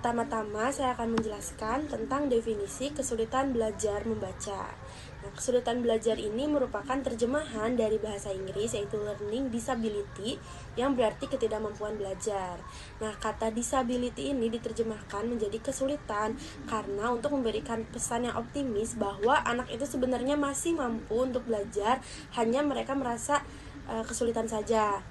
Pertama-tama saya akan menjelaskan tentang definisi kesulitan belajar membaca. Nah, kesulitan belajar ini merupakan terjemahan dari bahasa Inggris yaitu learning disability yang berarti ketidakmampuan belajar. Nah, kata disability ini diterjemahkan menjadi kesulitan karena untuk memberikan pesan yang optimis bahwa anak itu sebenarnya masih mampu untuk belajar, hanya mereka merasa kesulitan saja.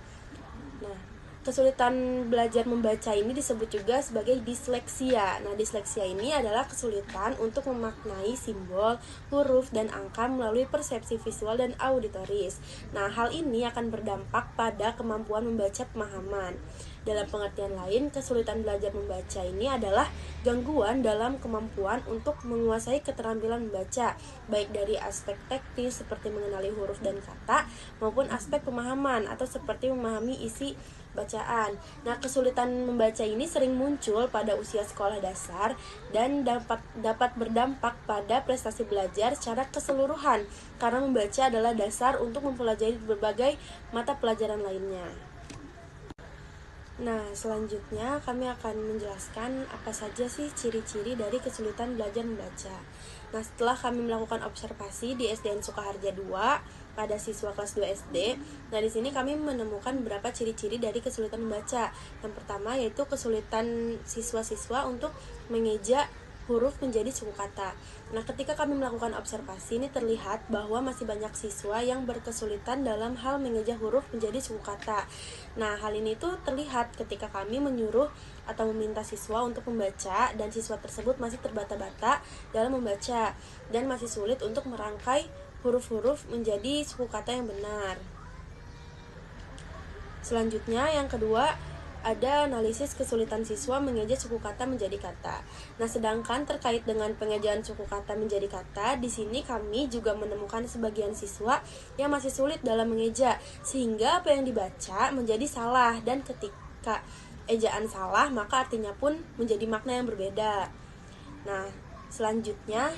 Nah, kesulitan belajar membaca ini disebut juga sebagai disleksia. Nah, disleksia ini adalah kesulitan untuk memaknai simbol, huruf, dan angka melalui persepsi visual dan auditoris. Nah, hal ini akan berdampak pada kemampuan membaca pemahaman. Dalam pengertian lain, kesulitan belajar membaca ini adalah gangguan dalam kemampuan untuk menguasai keterampilan membaca, baik dari aspek teknis seperti mengenali huruf dan kata, maupun aspek pemahaman atau seperti memahami isi bacaan. Nah, kesulitan membaca ini sering muncul pada usia sekolah dasar dan dapat berdampak pada prestasi belajar secara keseluruhan karena membaca adalah dasar untuk mempelajari berbagai mata pelajaran lainnya. Nah, selanjutnya kami akan menjelaskan apa saja sih ciri-ciri dari kesulitan belajar membaca. Nah, setelah kami melakukan observasi di SDN Sukaharja 2 pada siswa kelas 2 SD, nah di sini kami menemukan beberapa ciri-ciri dari kesulitan membaca. Yang pertama yaitu kesulitan siswa-siswa untuk mengeja huruf menjadi suku kata. Nah, ketika kami melakukan observasi ini terlihat bahwa masih banyak siswa yang berkesulitan dalam hal mengeja huruf menjadi suku kata. Nah, hal ini tuh terlihat ketika kami menyuruh atau meminta siswa untuk membaca dan siswa tersebut masih terbata-bata dalam membaca dan masih sulit untuk merangkai huruf-huruf menjadi suku kata yang benar. Selanjutnya, yang kedua, ada analisis kesulitan siswa mengeja suku kata menjadi kata. Nah, sedangkan terkait dengan pengejaan suku kata menjadi kata, di sini kami juga menemukan sebagian siswa yang masih sulit dalam mengeja, sehingga apa yang dibaca menjadi salah, dan ketika ejaan salah, maka artinya pun menjadi makna yang berbeda. Nah, selanjutnya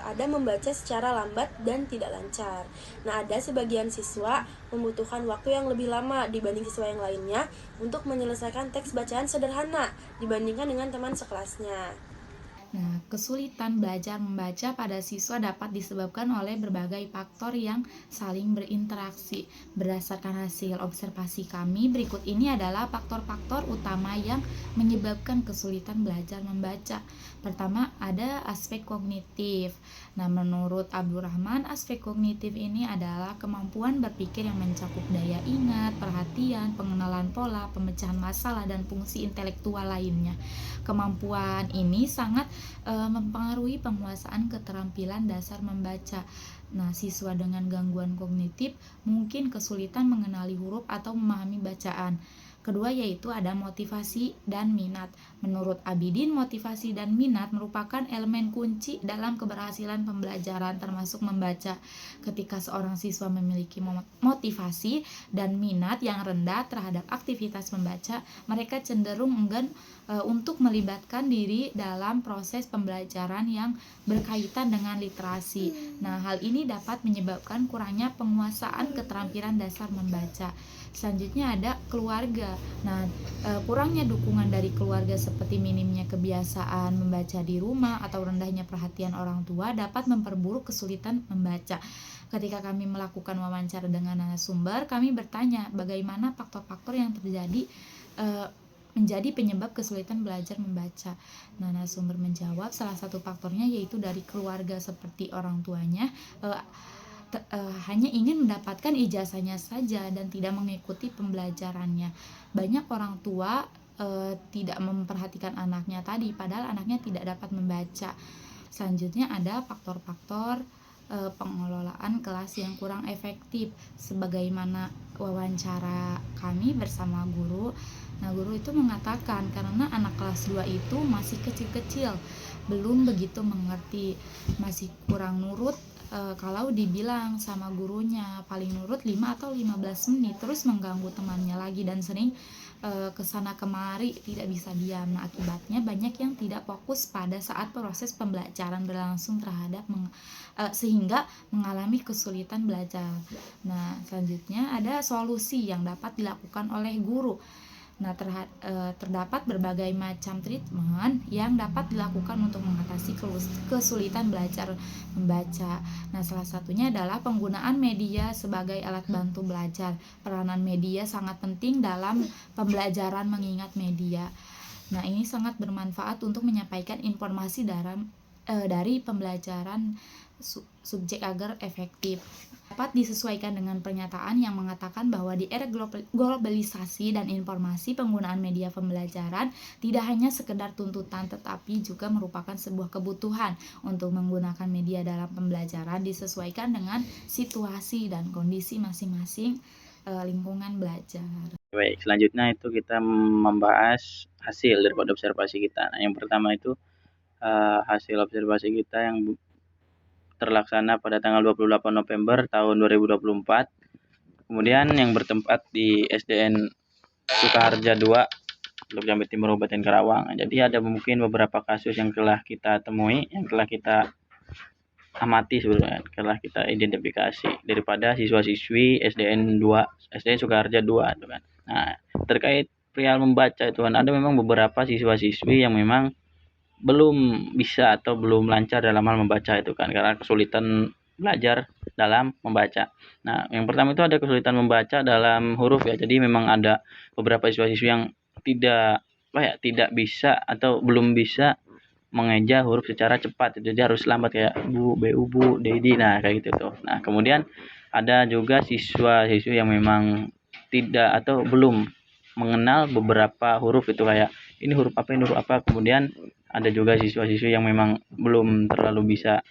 ada membaca secara lambat dan tidak lancar. Nah, ada sebagian siswa membutuhkan waktu yang lebih lama dibanding siswa yang lainnya untuk menyelesaikan teks bacaan sederhana dibandingkan dengan teman sekelasnya. Nah, kesulitan belajar membaca pada siswa dapat disebabkan oleh berbagai faktor yang saling berinteraksi. Berdasarkan hasil observasi kami, berikut ini adalah faktor-faktor utama yang menyebabkan kesulitan belajar membaca. Pertama, ada aspek kognitif. Nah, menurut Abdurrahman, aspek kognitif ini adalah kemampuan berpikir yang mencakup daya ingat, perhatian, pengenalan pola, pemecahan masalah, dan fungsi intelektual lainnya. Kemampuan ini sangat mempengaruhi penguasaan keterampilan dasar membaca. Nah, siswa dengan gangguan kognitif mungkin kesulitan mengenali huruf atau memahami bacaan. Kedua yaitu ada motivasi dan minat. Menurut Abidin, motivasi dan minat merupakan elemen kunci dalam keberhasilan pembelajaran termasuk membaca. Ketika seorang siswa memiliki motivasi dan minat yang rendah terhadap aktivitas membaca, mereka cenderung enggan untuk melibatkan diri dalam proses pembelajaran yang berkaitan dengan literasi. Nah, hal ini dapat menyebabkan kurangnya penguasaan keterampilan dasar membaca. Selanjutnya ada keluarga. Nah, kurangnya dukungan dari keluarga seperti minimnya kebiasaan membaca di rumah atau rendahnya perhatian orang tua dapat memperburuk kesulitan membaca. Ketika kami melakukan wawancara dengan narasumber, kami bertanya bagaimana faktor-faktor yang terjadi menjadi penyebab kesulitan belajar membaca. Nah, narasumber menjawab salah satu faktornya yaitu dari keluarga seperti orang tuanya hanya ingin mendapatkan ijazahnya saja dan tidak mengikuti pembelajarannya. Banyak orang tua tidak memperhatikan anaknya tadi, padahal anaknya tidak dapat membaca. Selanjutnya ada faktor-faktor pengelolaan kelas yang kurang efektif. Sebagaimana wawancara kami bersama guru, nah guru itu mengatakan karena anak kelas 2 itu masih kecil-kecil, belum begitu mengerti, masih kurang nurut. Kalau dibilang sama gurunya paling nurut 5 atau 15 menit, terus mengganggu temannya lagi dan sering kesana kemari, tidak bisa diam. Nah, akibatnya banyak yang tidak fokus pada saat proses pembelajaran berlangsung sehingga mengalami kesulitan belajar. Nah, selanjutnya ada solusi yang dapat dilakukan oleh guru. Nah, terdapat berbagai macam treatment yang dapat dilakukan untuk mengatasi kesulitan belajar membaca. Nah, salah satunya adalah penggunaan media sebagai alat bantu belajar. Peranan media sangat penting dalam pembelajaran mengingat media. Nah, ini sangat bermanfaat untuk menyampaikan informasi dari pembelajaran subjek agar efektif. Dapat disesuaikan dengan pernyataan yang mengatakan bahwa di era globalisasi dan informasi, penggunaan media pembelajaran tidak hanya sekedar tuntutan tetapi juga merupakan sebuah kebutuhan. Untuk menggunakan media dalam pembelajaran disesuaikan dengan situasi dan kondisi masing-masing lingkungan belajar. Baik, selanjutnya itu kita membahas hasil daripada observasi kita. Nah, yang pertama itu hasil observasi kita yang terlaksana pada tanggal 28 November tahun 2024. Kemudian yang bertempat di SDN Sukaharja 2, Blok Jambi Timur, Kabupaten Karawang. Jadi ada mungkin beberapa kasus yang telah kita temui, yang telah kita amati sebenarnya, telah kita identifikasi daripada siswa-siswi SDN Sukaharja 2 itu kan. Nah, terkait perihal membaca itu kan, ada memang beberapa siswa-siswi yang memang belum bisa atau belum lancar dalam hal membaca itu kan, karena kesulitan belajar dalam membaca. Nah, yang pertama itu ada kesulitan membaca dalam huruf ya. Jadi memang ada beberapa siswa-siswi yang tidak bisa atau belum bisa mengeja huruf secara cepat. Jadi harus lambat kayak bu, bu, bu, dedi. Nah, kayak gitu tuh. Nah, kemudian ada juga siswa-siswi yang memang tidak atau belum mengenal beberapa huruf itu, kayak ini huruf apa, ini huruf apa. Kemudian ada juga siswa-siswi yang memang belum terlalu bisa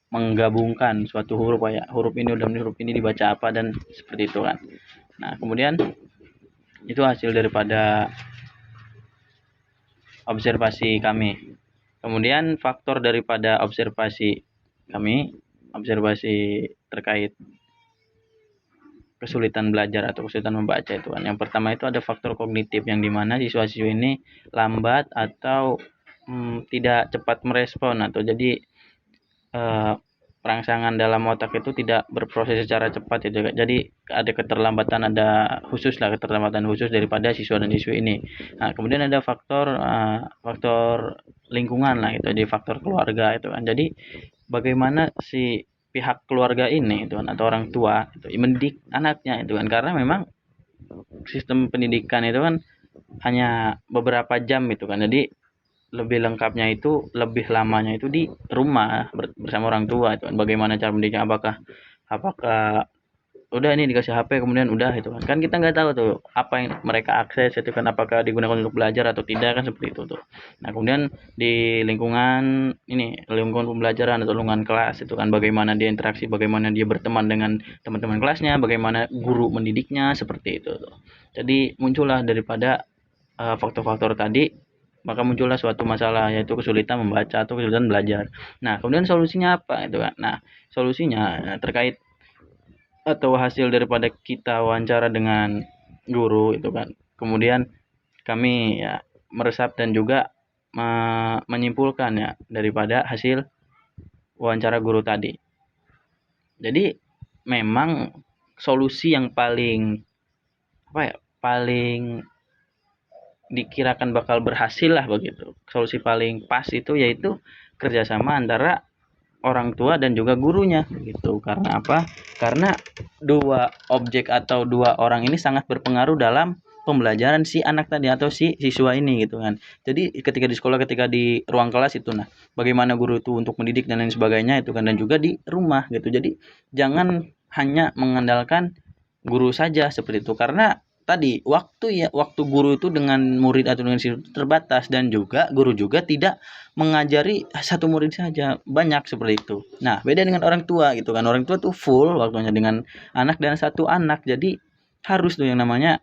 menggabungkan suatu huruf, kayak huruf ini dan huruf ini dibaca apa, dan seperti itu kan. Nah, kemudian itu hasil daripada observasi kami. Kemudian faktor daripada observasi kami, observasi terkait kesulitan belajar atau kesulitan membaca itu kan. Yang pertama itu ada faktor kognitif, yang dimana siswa-siswi ini lambat atau tidak cepat merespon, atau jadi perangsangan dalam otak itu tidak berproses secara cepat itu. Jadi ada keterlambatan, keterlambatan khusus daripada siswa dan siswi ini. Nah, kemudian ada faktor lingkungan lah itu, jadi faktor keluarga itu kan. Jadi bagaimana si pihak keluarga ini itu kan, atau orang tua itu mendidik anaknya itu kan, karena memang sistem pendidikan itu kan hanya beberapa jam itu kan. Jadi lebih lengkapnya itu, lebih lamanya itu di rumah bersama orang tua itu kan. Bagaimana cara mendidiknya, apakah udah ini dikasih HP kemudian udah itu kan. Kan kita nggak tahu tuh apa yang mereka akses itu kan, apakah digunakan untuk belajar atau tidak kan, seperti itu tuh. Nah, kemudian di lingkungan pembelajaran atau lingkungan kelas itu kan, bagaimana dia interaksi, bagaimana dia berteman dengan teman-teman kelasnya, bagaimana guru mendidiknya, seperti itu tuh. Jadi muncullah daripada faktor-faktor tadi, maka muncullah suatu masalah, yaitu kesulitan membaca atau kesulitan belajar. Nah, kemudian solusinya apa itu kan? Nah, solusinya terkait atau hasil daripada kita wawancara dengan guru itu kan. Kemudian kami ya meresap dan juga menyimpulkan ya daripada hasil wawancara guru tadi. Jadi memang solusi yang paling paling dikirakan bakal berhasil lah begitu. Solusi paling pas itu yaitu kerjasama antara orang tua dan juga gurunya gitu. Karena apa? Karena dua objek atau dua orang ini sangat berpengaruh dalam pembelajaran si anak tadi atau si siswa ini gitu kan. Jadi ketika di sekolah, ketika di ruang kelas itu, nah bagaimana guru itu untuk mendidik dan lain sebagainya itu kan, dan juga di rumah gitu. Jadi jangan hanya mengandalkan guru saja seperti itu, karena tadi waktu guru itu dengan murid atau dengan siswa terbatas, dan juga guru juga tidak mengajari satu murid saja, banyak seperti itu. Nah, beda dengan orang tua gitu kan. Orang tua tuh full waktunya dengan anak dan satu anak. Jadi harus tuh yang namanya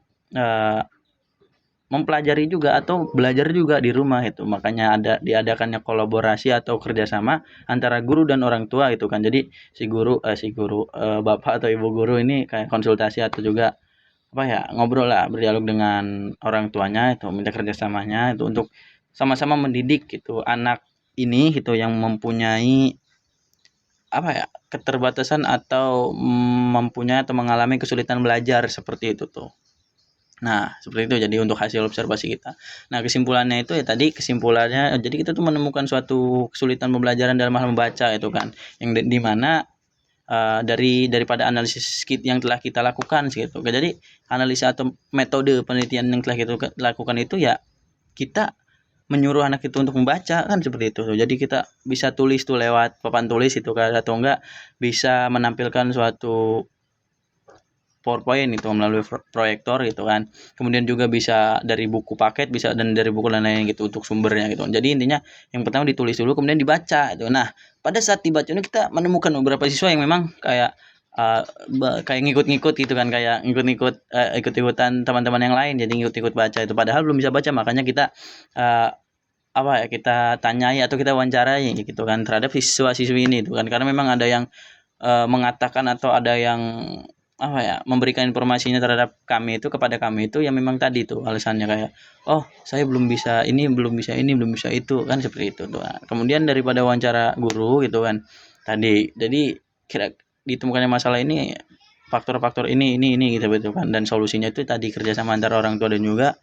mempelajari juga atau belajar juga di rumah itu. Makanya diadakannya kolaborasi atau kerjasama antara guru dan orang tua itu kan. Jadi si guru bapak atau ibu guru ini kayak konsultasi atau juga ngobrol lah, berdialog dengan orang tuanya itu, minta kerjasamanya itu untuk sama-sama mendidik gitu anak ini gitu, yang mempunyai keterbatasan atau mempunyai atau mengalami kesulitan belajar seperti itu tuh. Nah, seperti itu jadi untuk hasil observasi kita. Nah, kesimpulannya itu ya tadi kesimpulannya jadi kita tuh menemukan suatu kesulitan pembelajaran dalam hal membaca itu kan. Yang di mana daripada analisis yang telah kita lakukan gitu. Jadi analisa atau metode penelitian yang telah kita lakukan itu ya kita menyuruh anak itu untuk membaca kan seperti itu. Jadi kita bisa tulis tuh lewat papan tulis itu kan, atau enggak bisa menampilkan suatu PowerPoint itu melalui proyektor gitu kan. Kemudian juga bisa dari buku paket, bisa dan dari buku lain gitu untuk sumbernya gitu. Jadi intinya yang pertama ditulis dulu kemudian dibaca itu. Nah, pada saat dibaca ini kita menemukan beberapa siswa yang memang kayak kayak ngikut-ngikut gitu kan, kayak ikut-ikutan teman-teman yang lain, jadi ngikut-ikut baca itu padahal belum bisa baca, makanya kita kita tanyai atau kita wawancarai gitu kan terhadap siswa-siswi ini itu kan, karena memang ada yang mengatakan atau ada yang memberikan informasinya terhadap kami itu kepada kami itu yang memang tadi tuh alasannya kayak saya belum bisa ini, belum bisa ini, belum bisa itu kan seperti itu tuh. Nah, kemudian daripada wawancara guru gitu kan tadi, jadi kira ditemukannya masalah ini faktor-faktor ini gitu betul kan, dan solusinya itu tadi kerjasama antara orang tua dan juga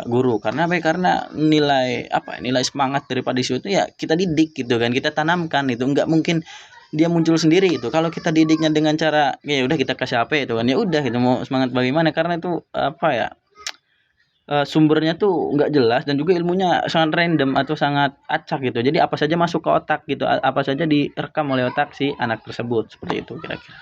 guru. Karena karena nilai semangat daripada siswa itu ya kita didik gitu kan, kita tanamkan itu, nggak mungkin dia muncul sendiri itu. Kalau kita didiknya dengan cara ya udah kita kasih HP itu kan, ya udah gitu mau semangat bagaimana, karena itu sumbernya tuh nggak jelas dan juga ilmunya sangat random atau sangat acak gitu. Jadi apa saja masuk ke otak gitu, apa saja direkam oleh otak si anak tersebut, seperti itu kira-kira.